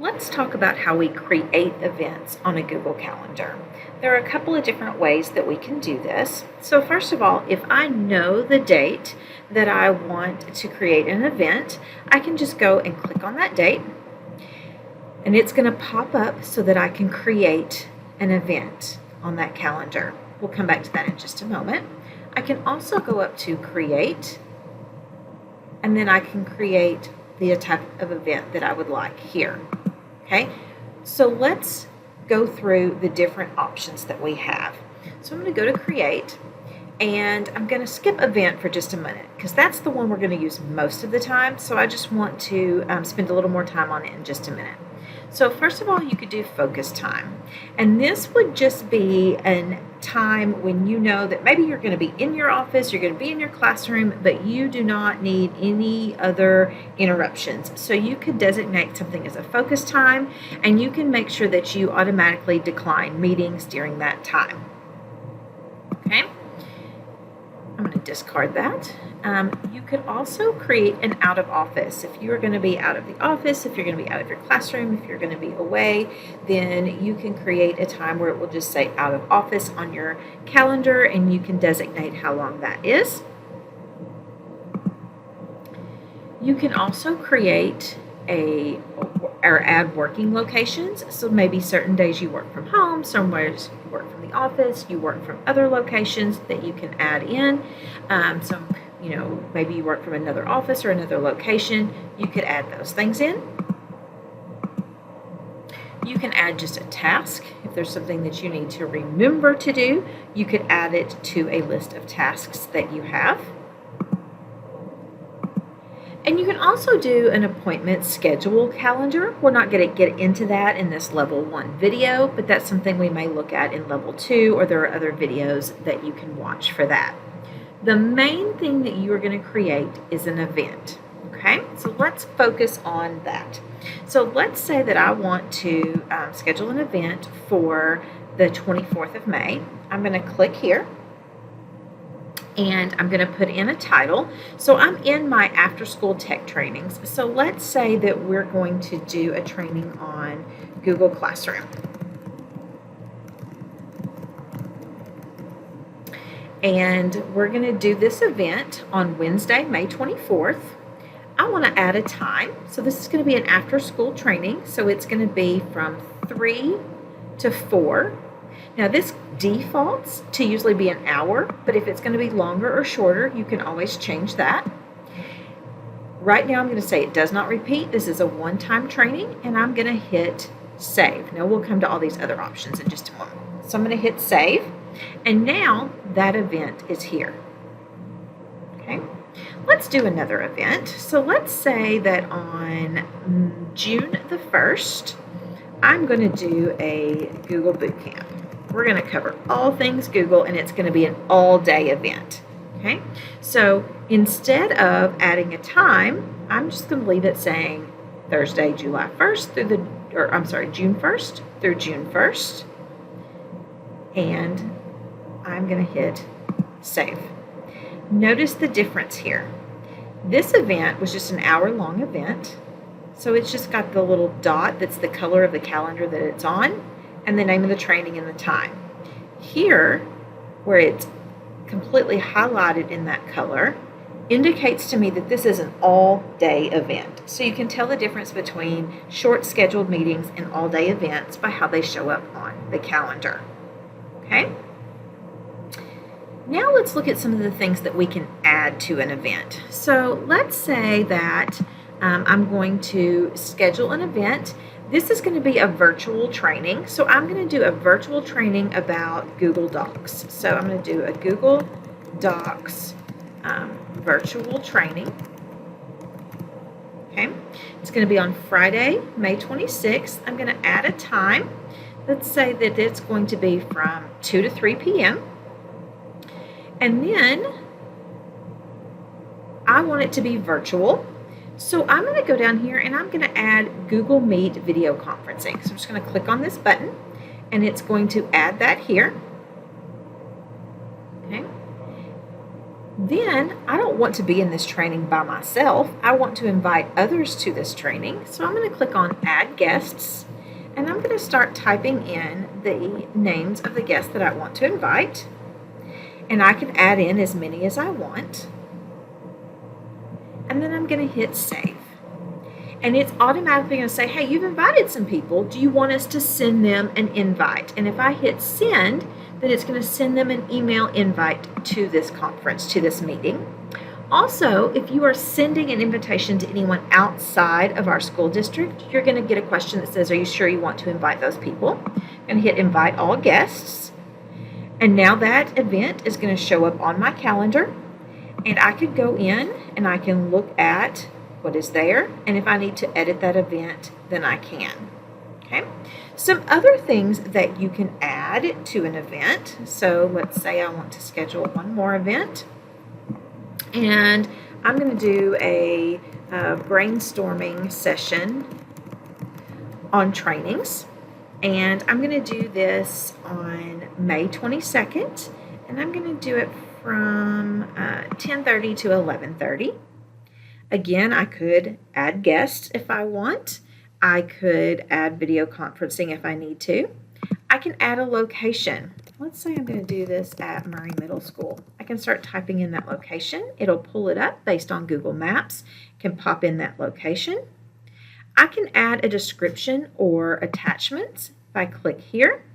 Let's talk about how we create events on a Google Calendar. There are a couple of different ways that we can do this. So first of all, if I know the date that I want to create an event, I can just go and click on that date, and it's going to pop up so that I can create an event on that calendar. We'll come back to that in just a moment. I can also go up to Create, and then I can create the type of event that I would like here. Okay, so let's go through the different options that we have. So I'm going to go to Create, and I'm going to skip Event for just a minute because that's the one we're going to use most of the time. So I just want to spend a little more time on it in just a minute. So first of all, you could do focus time, and this would just be a time when you know that maybe you're going to be in your office, you're going to be in your classroom, but you do not need any other interruptions. So you could designate something as a focus time, and you can make sure that you automatically decline meetings during that time. Okay, I'm going to discard that. You could also create an out of office. If you're going to be out of the office, if you're going to be out of your classroom, if you're going to be away, then you can create a time where it will just say out of office on your calendar, and you can designate how long that is. You can also create or add working locations. So maybe certain days you work from home, some days you work from the office, you work from other locations that you can add in. Maybe you work from another office or another location. You could add those things in. You can add just a task. If there's something that you need to remember to do, you could add it to a list of tasks that you have. And you can also do an appointment schedule calendar. We're not going to get into that in this level 1 video, but that's something we may look at in level 2, or there are other videos that you can watch for that. The main thing that you are going to create is an event. Okay, so let's focus on that. So let's say that I want to schedule an event for the 24th of May. I'm going to click here, and I'm going to put in a title. So I'm in my after-school tech trainings. So let's say that we're going to do a training on Google Classroom. And we're going to do this event on Wednesday, May 24th. I want to add a time. So this is going to be an after-school training. So it's going to be from 3 to 4. Now this defaults to usually be an hour, but if it's going to be longer or shorter, you can always change that. Right now I'm going to say it does not repeat. This is a one-time training, and I'm going to hit save. Now we'll come to all these other options in just a moment. So I'm going to hit save, and now that event is here. Okay, let's do another event. So let's say that on June the 1st, I'm going to do a Google Bootcamp. We're going to cover all things Google, and it's going to be an all-day event. Okay, so instead of adding a time, I'm just going to leave it saying Thursday, June 1st through June 1st, and I'm going to hit save. Notice the difference here. This event was just an hour-long event, so it's just got the little dot that's the color of the calendar that it's on, and the name of the training and the time. Here, where it's completely highlighted in that color, indicates to me that this is an all-day event. So you can tell the difference between short scheduled meetings and all-day events by how they show up on the calendar. Okay? Now let's look at some of the things that we can add to an event. So let's say that I'm going to schedule an event. This is going to be a virtual training. So I'm going to do a virtual training about Google Docs. So I'm going to do a Google Docs virtual training. Okay, it's going to be on Friday, May 26th. I'm going to add a time. Let's say that it's going to be from 2 to 3 p.m. And then I want it to be virtual. So I'm going to go down here and I'm going to add Google Meet video conferencing. So I'm just going to click on this button, and it's going to add that here. Okay. Then I don't want to be in this training by myself. I want to invite others to this training. So I'm going to click on Add Guests, and I'm going to start typing in the names of the guests that I want to invite. And I can add in as many as I want. And then I'm going to hit Save. And it's automatically going to say, hey, you've invited some people. Do you want us to send them an invite? And if I hit Send, then it's going to send them an email invite to this conference, to this meeting. Also, if you are sending an invitation to anyone outside of our school district, you're going to get a question that says, are you sure you want to invite those people? I'm going to hit Invite All Guests. And now that event is going to show up on my calendar. And I could go in and I can look at what is there. And if I need to edit that event, then I can. Okay. Some other things that you can add to an event. So let's say I want to schedule one more event. And I'm going to do a brainstorming session on trainings. And I'm going to do this on May 22nd. And I'm going to do it from 10:30 to 11:30. Again, I could add guests if I want. I could add video conferencing if I need to. I can add a location. Let's say I'm going to do this at Murray Middle School. I can start typing in that location. It'll pull it up based on Google Maps. Can pop in that location. I can add a description or attachments. If I click here,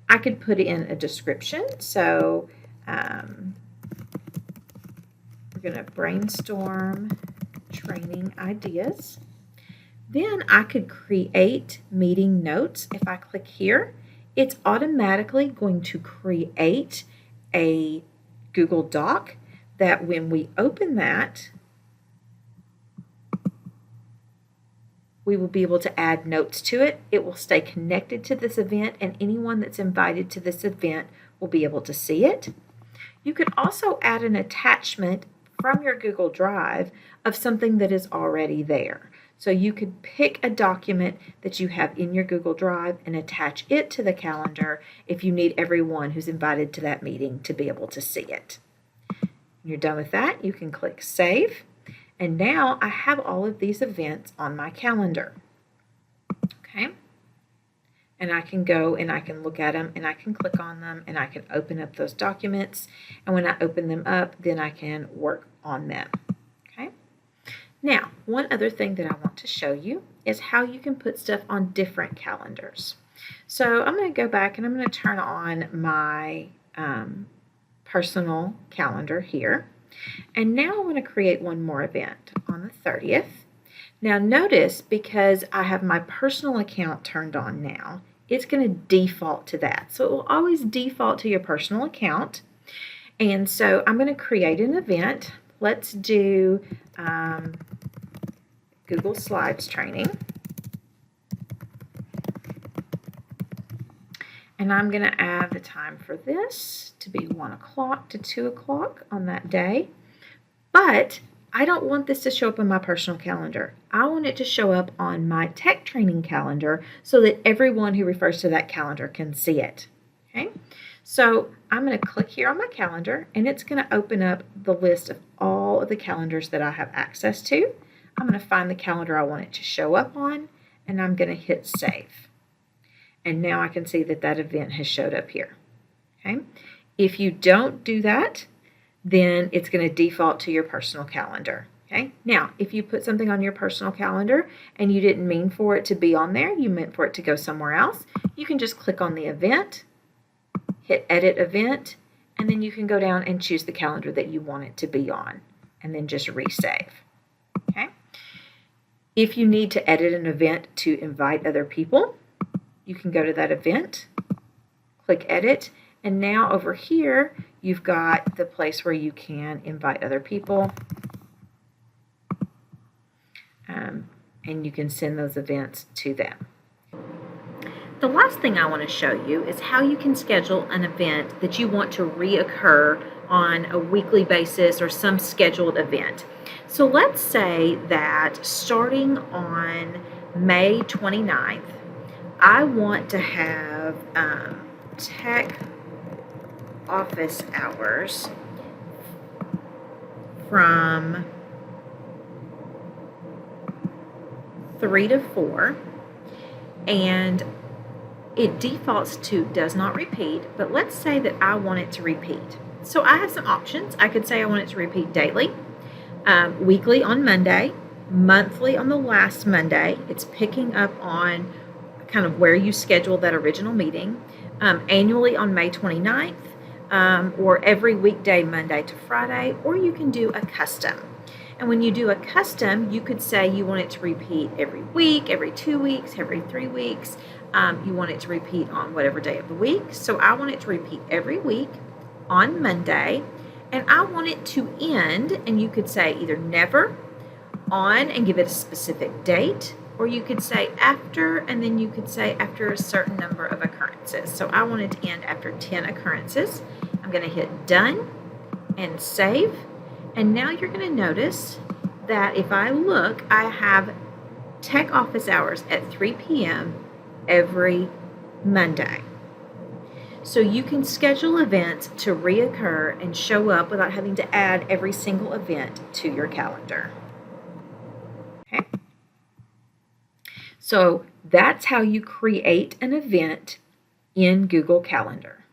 I could put in a description. So we're going to brainstorm training ideas. Then I could create meeting notes. If I click here, it's automatically going to create a Google Doc that when we open that, we will be able to add notes to it. It will stay connected to this event, and anyone that's invited to this event will be able to see it. You could also add an attachment from your Google Drive of something that is already there. So you could pick a document that you have in your Google Drive and attach it to the calendar if you need everyone who's invited to that meeting to be able to see it. When you're done with that, you can click Save. And now I have all of these events on my calendar. Okay? And I can go and I can look at them and I can click on them and I can open up those documents. And when I open them up, then I can work on them. Okay? Now, one other thing that I want to show you is how you can put stuff on different calendars. So I'm going to go back and I'm going to turn on my personal calendar here. And now I want to create one more event on the 30th. Now notice, because I have my personal account turned on now, it's going to default to that. So it will always default to your personal account. And so I'm going to create an event. Let's do Google Slides training. And I'm going to add the time for this to be 1 o'clock to 2 o'clock on that day. But I don't want this to show up in my personal calendar. I want it to show up on my tech training calendar so that everyone who refers to that calendar can see it. Okay? So I'm going to click here on my calendar, and it's going to open up the list of all of the calendars that I have access to. I'm going to find the calendar I want it to show up on, and I'm going to hit Save. And now I can see that that event has showed up here. Okay? If you don't do that, then it's going to default to your personal calendar. Okay? Now, if you put something on your personal calendar and you didn't mean for it to be on there, you meant for it to go somewhere else, you can just click on the event, hit Edit Event, and then you can go down and choose the calendar that you want it to be on, and then just resave. Okay? If you need to edit an event to invite other people, you can go to that event, click Edit, and now over here you've got the place where you can invite other people, and you can send those events to them. The last thing I want to show you is how you can schedule an event that you want to reoccur on a weekly basis or some scheduled event. So let's say that starting on May 29th, I want to have tech office hours from 3 to 4, and it defaults to does not repeat, but let's say that I want it to repeat. So I have some options. I could say I want it to repeat daily, weekly on Monday, monthly on the last Monday. It's picking up on kind of where you schedule that original meeting, annually on May 29th, or every weekday Monday to Friday, or you can do a custom. And when you do a custom, you could say you want it to repeat every week, every 2 weeks, every 3 weeks. You want it to repeat on whatever day of the week. So I want it to repeat every week on Monday, and I want it to end, and you could say either never, on, and give it a specific date, or you could say after, and then you could say after a certain number of occurrences. So I want it to end after 10 occurrences. I'm going to hit done and save. And now you're going to notice that if I look, I have tech office hours at 3 p.m. every Monday. So you can schedule events to reoccur and show up without having to add every single event to your calendar. Okay. So that's how you create an event in Google Calendar.